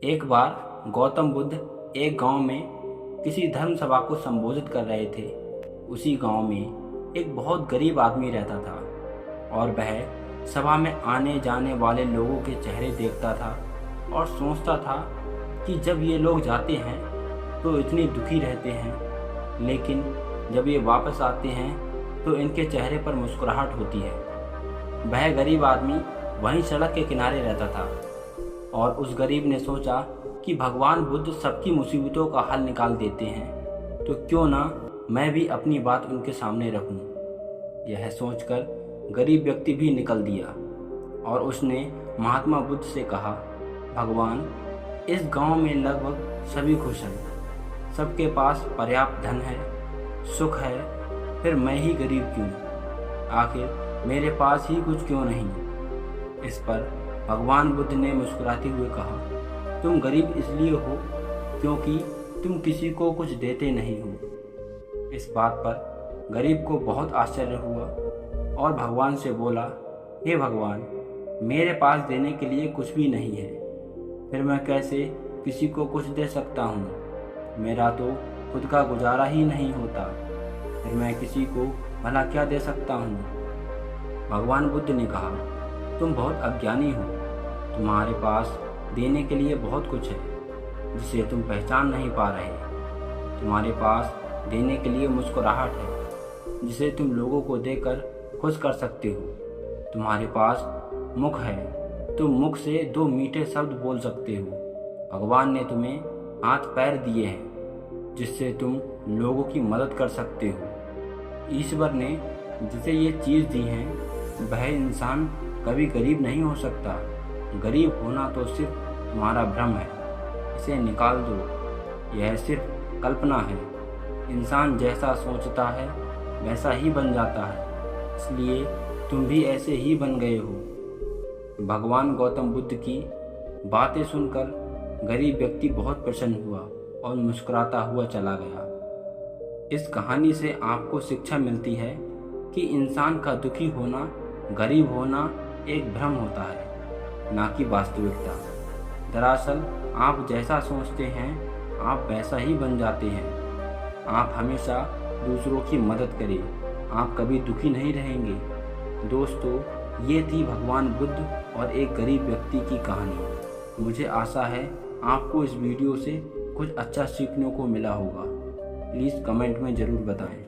एक बार गौतम बुद्ध एक गांव में किसी धर्म सभा को संबोधित कर रहे थे। उसी गांव में एक बहुत गरीब आदमी रहता था और वह सभा में आने जाने वाले लोगों के चेहरे देखता था और सोचता था कि जब ये लोग जाते हैं तो इतने दुखी रहते हैं, लेकिन जब ये वापस आते हैं तो इनके चेहरे पर मुस्कुराहट होती है। वह गरीब आदमी वहीं सड़क के किनारे रहता था और उस गरीब ने सोचा कि भगवान बुद्ध सबकी मुसीबतों का हल निकाल देते हैं, तो क्यों ना मैं भी अपनी बात उनके सामने रखूं। यह सोचकर गरीब व्यक्ति भी निकल दिया और उसने महात्मा बुद्ध से कहा, भगवान, इस गांव में लगभग सभी खुश हैं, सबके पास पर्याप्त धन है, सुख है, फिर मैं ही गरीब क्यों? आखिर मेरे पास ही कुछ क्यों नहीं? इस पर भगवान बुद्ध ने मुस्कुराते हुए कहा, तुम गरीब इसलिए हो क्योंकि तुम किसी को कुछ देते नहीं हो। इस बात पर गरीब को बहुत आश्चर्य हुआ और भगवान से बोला, हे भगवान, मेरे पास देने के लिए कुछ भी नहीं है, फिर मैं कैसे किसी को कुछ दे सकता हूँ? मेरा तो खुद का गुजारा ही नहीं होता, फिर मैं किसी को भला क्या दे सकता हूँ? भगवान बुद्ध ने कहा, तुम बहुत अज्ञानी हो, तुम्हारे पास देने के लिए बहुत कुछ है जिसे तुम पहचान नहीं पा रहे। तुम्हारे पास देने के लिए मुस्कुराहट है जिसे तुम लोगों को देकर खुश कर सकते हो। तुम्हारे पास मुख है, तुम मुख से 2 मीठे शब्द बोल सकते हो। भगवान ने तुम्हें हाथ पैर दिए हैं जिससे तुम लोगों की मदद कर सकते हो। ईश्वर ने जिसे ये चीज़ दी हैं वह इंसान कभी गरीब नहीं हो सकता। गरीब होना तो सिर्फ तुम्हारा भ्रम है, इसे निकाल दो। यह सिर्फ कल्पना है। इंसान जैसा सोचता है वैसा ही बन जाता है, इसलिए तुम भी ऐसे ही बन गए हो। भगवान गौतम बुद्ध की बातें सुनकर गरीब व्यक्ति बहुत प्रसन्न हुआ और मुस्कुराता हुआ चला गया। इस कहानी से आपको शिक्षा मिलती है कि इंसान का दुखी होना, गरीब होना एक भ्रम होता है, ना कि वास्तविकता। दरअसल आप जैसा सोचते हैं आप वैसा ही बन जाते हैं। आप हमेशा दूसरों की मदद करें, आप कभी दुखी नहीं रहेंगे। दोस्तों, ये थी भगवान बुद्ध और एक गरीब व्यक्ति की कहानी। मुझे आशा है आपको इस वीडियो से कुछ अच्छा सीखने को मिला होगा। प्लीज़ कमेंट में ज़रूर बताएं।